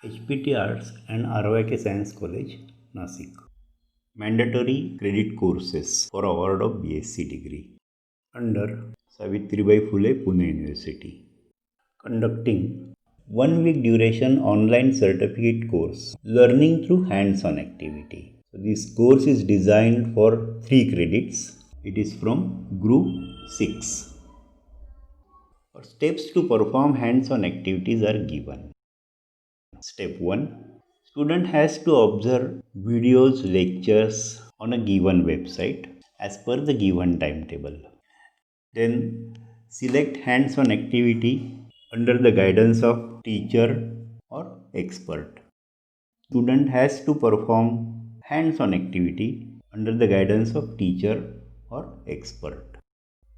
HPT Arts and RYK Science College, Nasik. Mandatory credit courses for award of BSc degree under Savitribai Phule Pune University. Conducting 1 week duration online certificate course, learning through hands-on activity. So this course is designed for 3 credits. It is from group 6. Steps to perform hands-on activities are given. Step 1. Student has to observe videos, lectures on a given website as per the given timetable. Then select hands-on activity under the guidance of teacher or expert. Student has to perform hands-on activity under the guidance of teacher or expert.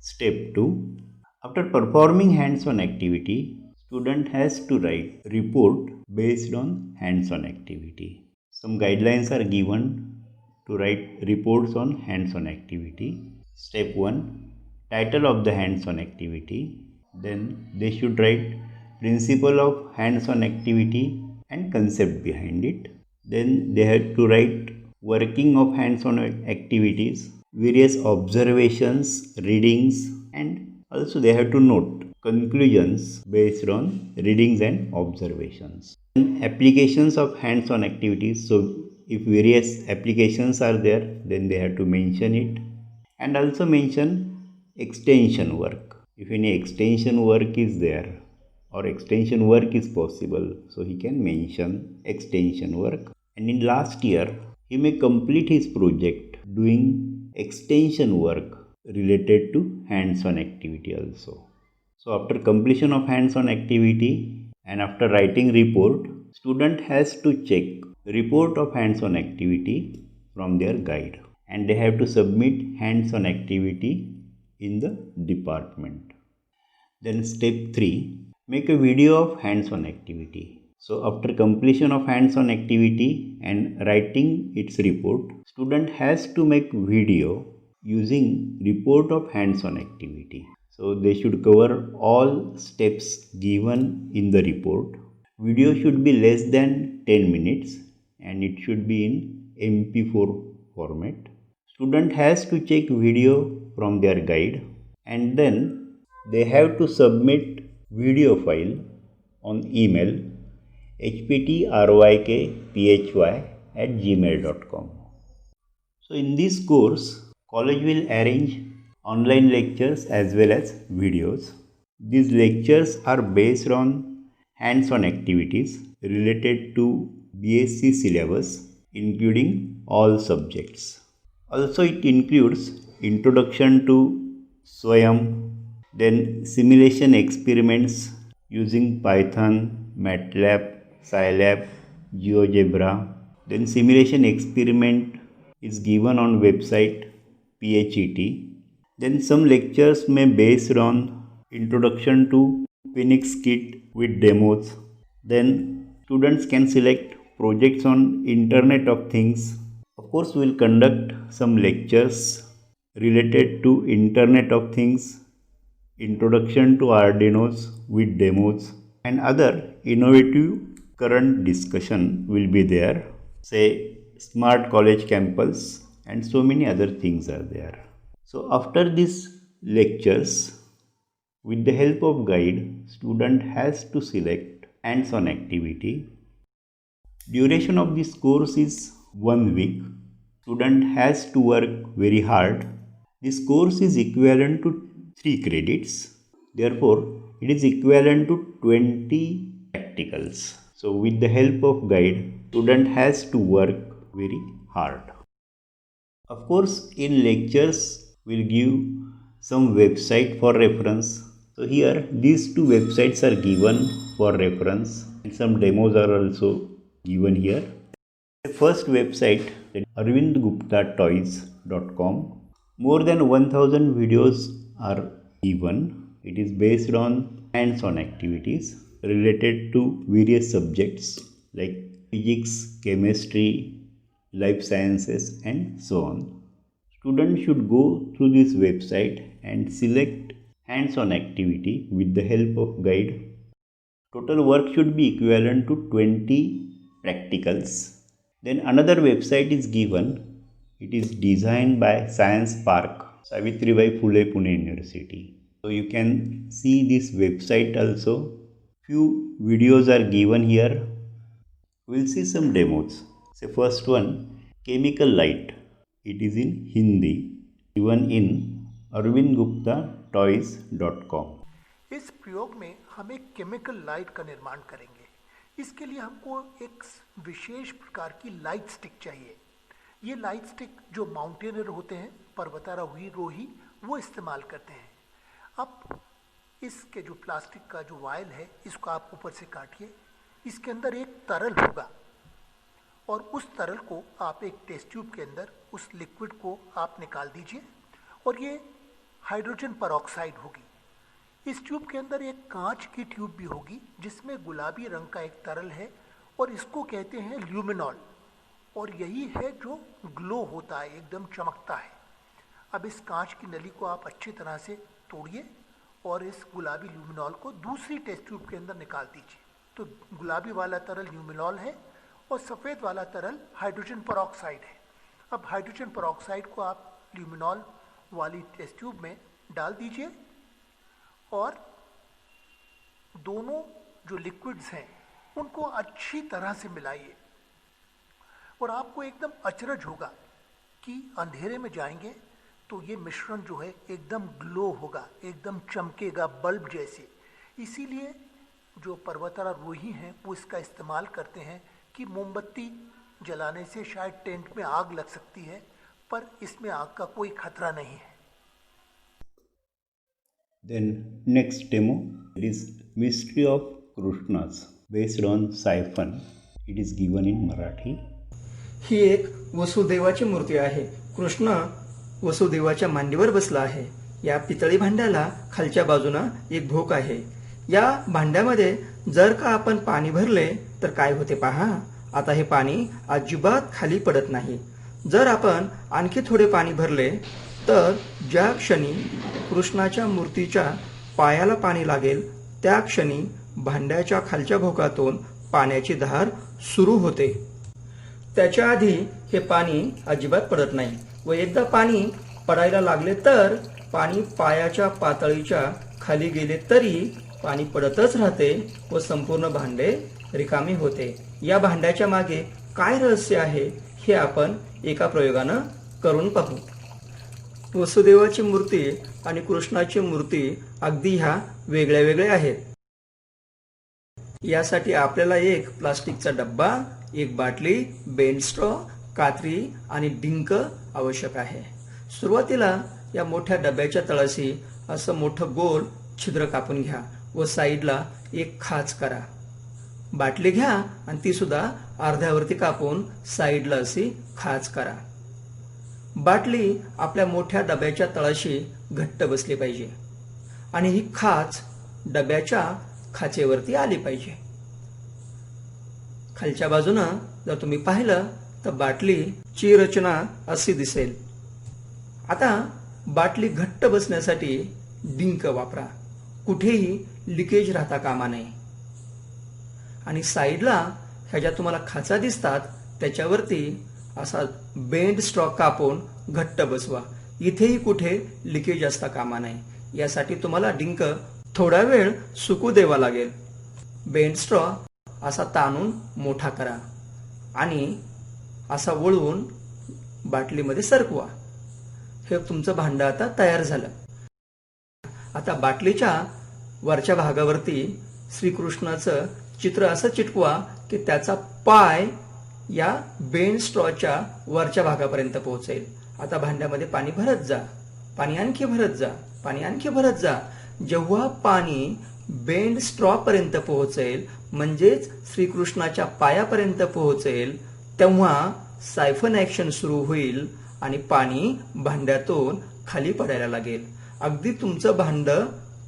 Step 2. After performing hands-on activity, student has to write report based on hands-on activity. Some guidelines are given to write reports on hands-on activity. Step 1. Title of the hands-on activity. Then they should write principle of hands-on activity and concept behind it. Then they have to write working of hands-on activities, various observations, readings, and also they have to note conclusions based on readings and observations. And applications of hands-on activities. So if various applications are there, then they have to mention it, and also mention extension work. If any extension work is there or extension work is possible, so he can mention extension work. And in last year, he may complete his project doing extension work related to hands-on activity also. So after completion of hands-on activity and after writing report, student has to check report of hands-on activity from their guide, and they have to submit hands-on activity in the department. Then step 3, make a video of hands-on activity. So after completion of hands-on activity and writing its report, student has to make video using report of hands-on activity. So they should cover all steps given in the report. Video should be less than 10 minutes and it should be in MP4 format. Student has to check video from their guide, and then they have to submit video file on email hptrykphy@gmail.com. So in this course, college will arrange online lectures as well as videos. These lectures are based on hands-on activities related to BSc syllabus, including all subjects. Also it includes introduction to Swayam, then simulation experiments using Python, MATLAB, Scilab, GeoGebra. Then simulation experiment is given on website PHET. Then some lectures may based on introduction to Phoenix Kit with demos. Then students can select projects on Internet of Things. Of course, we will conduct some lectures related to Internet of Things, introduction to Arduinos with demos, and other innovative current discussion will be there, say smart college campus, and so many other things are there. So after these lectures, with the help of guide, student has to select hands-on activity. Duration of this course is 1 week. Student has to work very hard. This course is equivalent to 3 credits. Therefore, it is equivalent to 20 practicals. So with the help of guide, student has to work very hard. Of course, in lectures, we'll give some website for reference. So here, these 2 websites are given for reference, and some demos are also given here. The first website, arvindguptatoys.com. More than 1000 videos are given. It is based on hands-on activities related to various subjects like physics, chemistry, life sciences, and so on. Students should go through this website and select hands-on activity with the help of guide. Total work should be equivalent to 20 practicals. Then another website is given. It is designed by Science Park, Savitribai Phule Pune University. So you can see this website also. Few videos are given here. We'll see some demos. So first one, chemical light. It is in Hindi, given in arvindguptatoys.com. इस प्रयोग में हम एक chemical light का निर्माण करेंगे। इसके लिए हमको एक विशेष प्रकार की लाइट स्टिक चाहिए। ये लाइट स्टिक जो माउंटेनर होते हैं, पर्वतारोही वो इस्तेमाल करते हैं। अब इसके जो प्लास्टिक का जो वायल है, इसको आप ऊपर से काटिए। इसके अंदर एक तरल होगा और उस तरल को आप एक टेस्ट ट्यूब के अंदर उस लिक्विड को आप निकाल दीजिए और ये हाइड्रोजन परऑक्साइड होगी। इस ट्यूब के अंदर एक कांच की ट्यूब भी होगी जिसमें गुलाबी रंग का एक तरल है और इसको कहते हैं ल्यूमिनॉल, और यही है जो ग्लो होता है, एकदम चमकता है। अब इस कांच की नली को आप अच्छी तरह से तोड़िए और इस गुलाबी ल्यूमिनॉल को दूसरी टेस्ट ट्यूब के अंदर निकाल दीजिए। तो गुलाबी वाला तरल ल्यूमिनॉल है और सफ़ेद वाला तरल हाइड्रोजन परऑक्साइड है। अब हाइड्रोजन परऑक्साइड को आप ल्यूमिनॉल वाली टेस्ट ट्यूब में डाल दीजिए और दोनों जो लिक्विड्स हैं उनको अच्छी तरह से मिलाइए और आपको एकदम अचरज होगा कि अंधेरे में जाएंगे तो ये मिश्रण जो है एकदम ग्लो होगा, एकदम चमकेगा बल्ब जैसे। इसीलिए जो पर्वतारोही हैं वो इसका इस्तेमाल करते हैं कि मोमबत्ती जलाने से शायद टेंट में आग लग सकती है, पर इसमें आग का कोई खतरा नहीं है। Then next demo, it is Mystery of Krishnas based on siphon. It is given in Marathi. ही एक वसुदेवाची मूर्ती आहे। कृष्ण वसुदेवाच्या मांडीवर बसला आहे। या पितळी भांड्याला खालच्या बाजूला एक भोक आहे। या भांड्यामध्ये जर का आपण पाणी भरले तर काय होते पहा। आता हे पाणी अजिबात खाली पडत नाही। जर आपण आणखी थोडे पाणी भरले तर ज्या क्षणी कृष्णाच्या मूर्तीच्या पायाला पाणी लागेल त्या क्षणी भांड्याच्या खालच्या भोकातून पाण्याची धार सुरू होते। त्याच्या आधी हे पाणी अजिबात पडत नाही व एकदा पाणी पडायला लागले तर पाणी पायाच्या पातळीच्या खाली गेले तरी पाणी पडतच राहते व संपूर्ण भांडे रिकामे होते। या भांड्याच्या मागे काय रहस्य आहे हे आपण एका प्रयोगाने करून पाहू। वसुदेवाची मूर्ती आणि कृष्णाची मूर्ती अगदी ह्या वेगळ्या वेगळ्या आहेत। यासाठी आपल्याला एक प्लास्टिकचा डब्बा, एक बाटली, बेंड स्ट्रॉ, कात्री आणि डिंक आवश्यक आहे। सुरुवातीला या मोठ्या डब्याच्या तळाशी असं मोठं गोल छिद्र कापून घ्या व साईडला एक खाच करा। बाटली घ्या आणि ती सुद्धा अर्ध्यावरती कापून साईडला अशी खाच करा। बाटली आपल्या मोठ्या डब्याच्या तळाशी घट्ट बसली पाहिजे आणि ही खाच डब्याच्या खाचेवरती आली पाहिजे। खालच्या बाजूनं जर तुम्ही पाहिलं तर बाटलीची रचना अशी दिसेल। आता बाटली घट्ट बसण्यासाठी डिंक वापरा, कुठेही लिकेज राहता कामा नये। आणि साईडला ह्या ज्या तुम्हाला खाचा दिसतात त्याच्यावरती असा बेंड स्ट्रॉ कापून घट्ट बसवा, इथेही कुठे लिकेज असता कामा नये। यासाठी तुम्हाला डिंक थोडा वेळ सुकू द्यावा लागेल। बेंड स्ट्रॉ असा ताणून मोठा करा आणि असा वळवून बाटलीमध्ये सरकवा। हे तुमचं भांडं आता तयार झालं। आता बाटलीच्या वरच्या भागावरती श्रीकृष्णाचं चित्र असं चिटकवा की त्याचा पाय या बेंड स्ट्रॉच्या वरच्या भागापर्यंत पोहोचेल। आता भांड्यामध्ये पाणी भरत जा, पाणी आणखी भरत जा, पाणी आणखी भरत जा। जेव्हा पाणी बेंड स्ट्रॉ पर्यंत पोहोचेल म्हणजेच श्रीकृष्णाच्या पायापर्यंत पोहोचेल तेव्हा सायफन ऍक्शन सुरू होईल आणि पाणी भांड्यातून खाली पडायला लागेल। अगदी तुमचं भांडं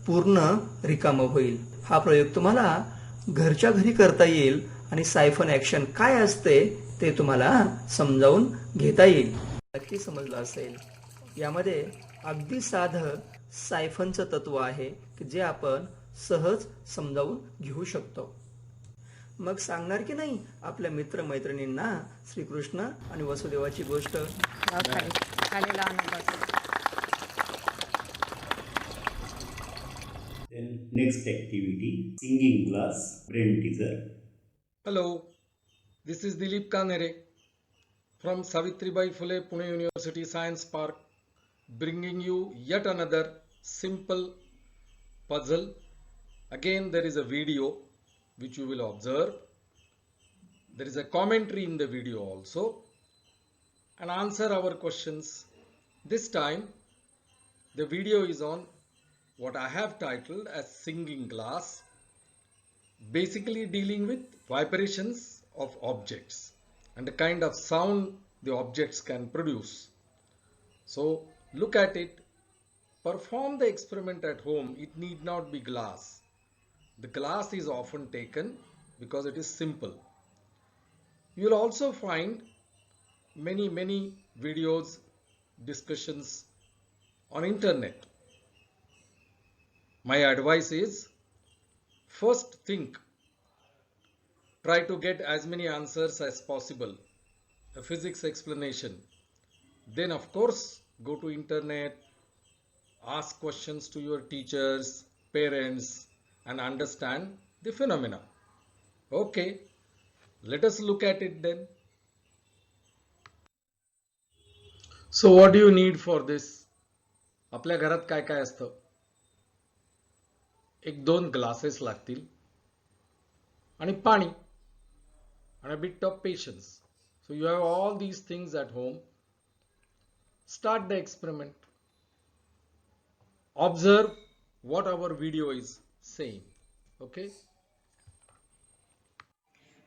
पूर्ण रिकामं होईल। हा प्रयोग तुम्हाला घरच्या घरी करता येईल आणि सायफन ऍक्शन काय असते ते तुम्हाला समजावून घेता येईल। नक्की समजलं असेल। यामध्ये अगदी साधं सायफनचं तत्व आहे की जे आपण सहज समजावून घेऊ शकतो. मग सांगणार की नाही आपल्या मित्रमैत्रिणींना श्रीकृष्ण आणि वसुदेवाची गोष्ट? खाली लहान बस. Then next activity, singing class, brain teaser. Hello, this is Dilip Kanere from Savitribai Phule Pune University Science Park, bringing you yet another simple puzzle. Again, there is a video which you will observe. There is a commentary in the video also, and answer our questions. This time, the video is on what I have titled as Singing Glass, basically dealing with vibrations of objects and the kind of sound the objects can produce. So look at it, perform the experiment at home. It need not be glass. The glass is often taken because it is simple. You will also find many videos, discussions on internet. My advice is, first think, try to get as many answers as possible, a physics explanation. Then of course go to internet, ask questions to your teachers, parents, and understand the phenomena. Okay, let us look at it then. So what do you need for this? आपल्या घरात काय काय असतं? एक दोन glasses लागतील आणि पाणी and a bit of patience. So you have all these things at home. Start the experiment. Observe what our video is saying. Okay.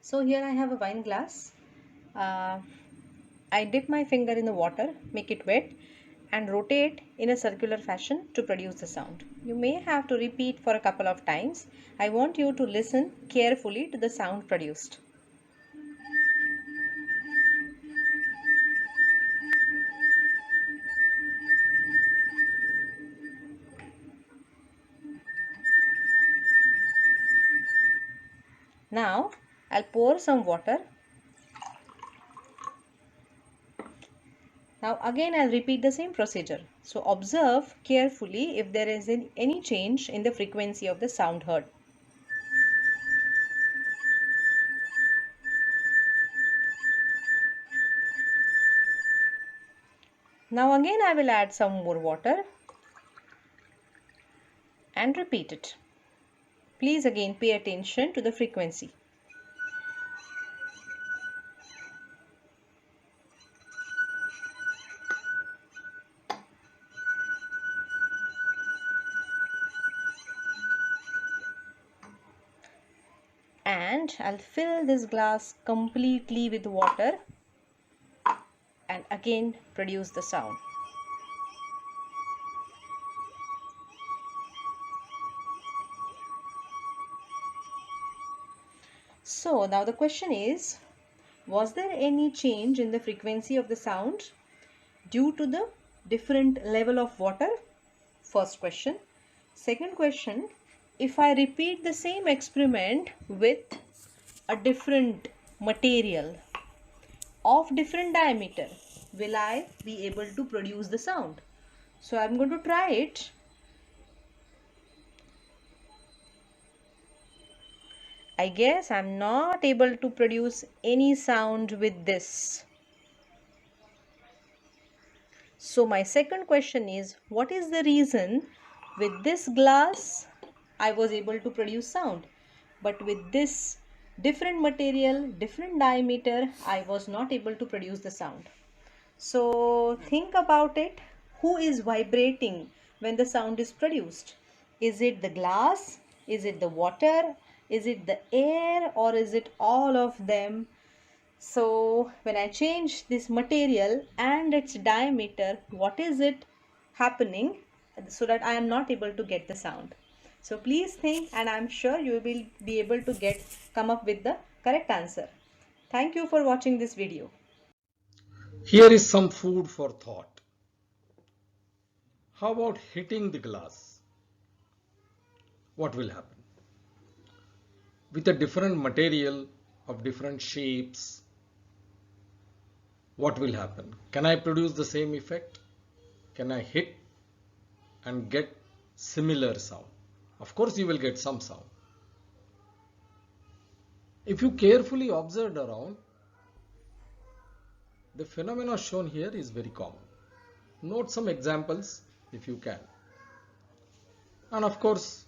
So here I have a wine glass. I dip my finger in the water, make it wet, and rotate in a circular fashion to produce the sound. You may have to repeat for a couple of times. I want you to listen carefully to the sound produced. Now I'll pour some water. Now again I'll repeat the same procedure. So observe carefully if there is any change in the frequency of the sound heard. Now again I will add some more water and repeat it. Please again pay attention to the frequency. And I'll fill this glass completely with water and again produce the sound. So now the question is, was there any change in the frequency of the sound due to the different level of water? First question. Second question, if I repeat the same experiment with a different material of different diameter, will I be able to produce the sound? So I'm going to try it. I guess I'm not able to produce any sound with this. So my second question is, what is the reason with this glass I was able to produce sound, but with this different material, different diameter, I was not able to produce the sound? So think about it. Who is vibrating when the sound is produced? Is it the glass? Is it the water? Is it the air? Or is it all of them? So when I change this material and its diameter, what is it happening so that I am not able to get the sound? So please think, and I'm sure you will be able to come up with the correct answer. Thank you for watching this video. Here is some food for thought. How about hitting the glass? what will happen? With a different material of different shapes, what will happen? Can I produce the same effect? Can I hit and get similar sound? Of course, you will get some sound. If you carefully observe around, the phenomena shown here is very common. Note some examples if you can. And of course,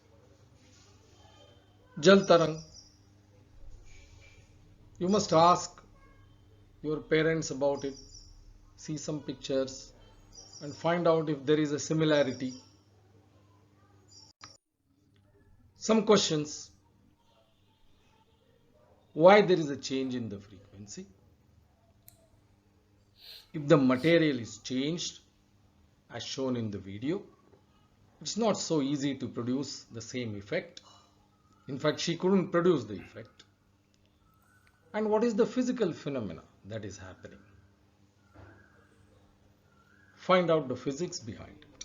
Jal Tarang. You must ask your parents about it, see some pictures and find out if there is a similarity. Some questions. Why there is a change in the frequency? If the material is changed as shown in the video, it's not so easy to produce the same effect. In fact, she couldn't produce the effect. And what is the physical phenomena that is happening? Find out the physics behind it.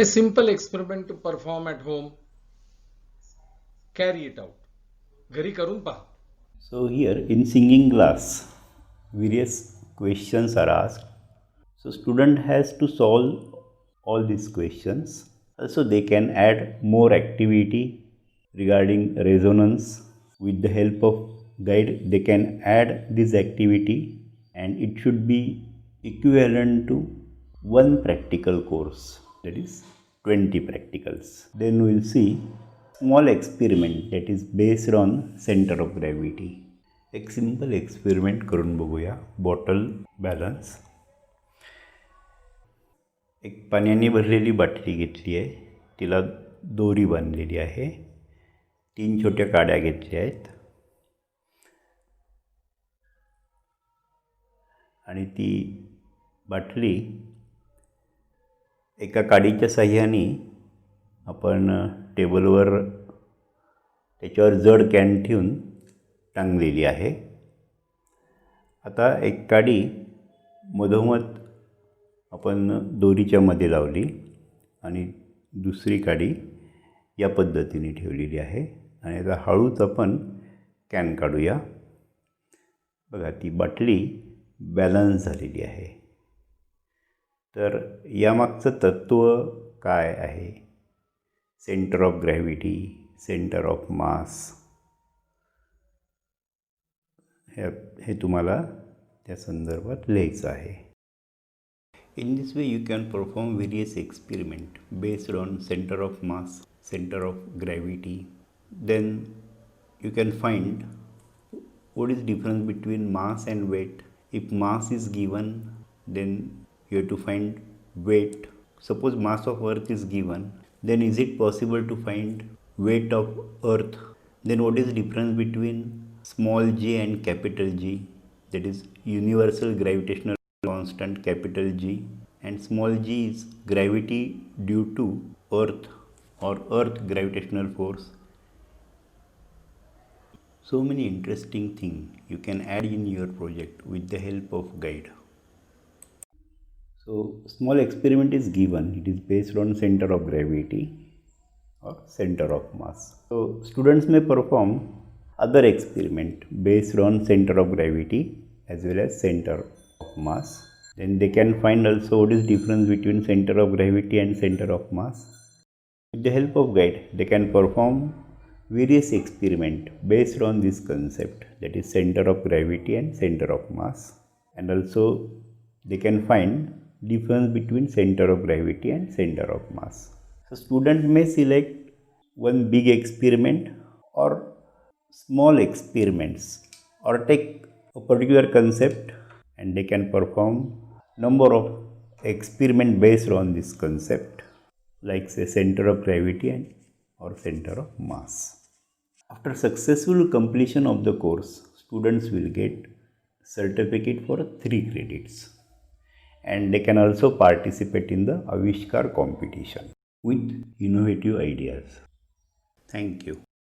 A simple experiment to perform at home. Carry it out. घरी करून पहा. So here in singing class, various questions are asked. So student has to solve all these questions. Also they can add more activity regarding resonance. With the help of guide, they can add this activity and it should be equivalent to one practical course, that is 20 practicals. Then we will see small experiment that is based on center of gravity. एक simple experiment करून बघूया. Bottle balance. एक पाण्याने भरलेली बाटली घेतली आहे, तिला दोरी बांधलेली आहे, 3 छोट्या काड्या घेतल्या आहेत आणि ती बाटली एका काडीच्या साहाय्याने आपण टेबलवर त्याच्यावर जड कॅन ठेवून टांगलेली आहे. आता एक काडी मधोमध आपण दोरीच्या मध्ये लावली आणि दुसरी काडी या पद्धतीने ठेवलेली आहे आणि आता हळूच आपण कॅन काढूया. बघा ती बाटली बॅलन्स झालेली आहे. तर यामागचं तत्त्व काय आहे? Centre of gravity, centre of mass, हे तुम्हाला त्या संदर्भात लिहायचं आहे. In this way you can perform various experiment based on center of mass, center of gravity. Then you can find what is difference between mass and weight. If mass is given, then you have to find weight. Suppose mass of earth is given, then is it possible to find weight of earth? Then what is difference between small g and capital G, that is universal gravitational constant capital G, and small g is gravity due to earth or earth gravitational force. So many interesting things you can add in your project with the help of guide. So small experiment is given, it is based on center of gravity or center of mass. So students may perform other experiment based on center of gravity as well as center of mass. Then they can find also what is difference between center of gravity and center of mass. With the help of guide, they can perform various experiment based on this concept, that is center of gravity and center of mass, and also they can find difference between center of gravity and center of mass. So student may select one big experiment or small experiments or take a particular concept and they can perform number of experiment based on this concept, like say center of gravity and or center of mass. After successful completion of the course, students will get certificate for 3 credits and they can also participate in the Avishkar competition with innovative ideas. Thank you.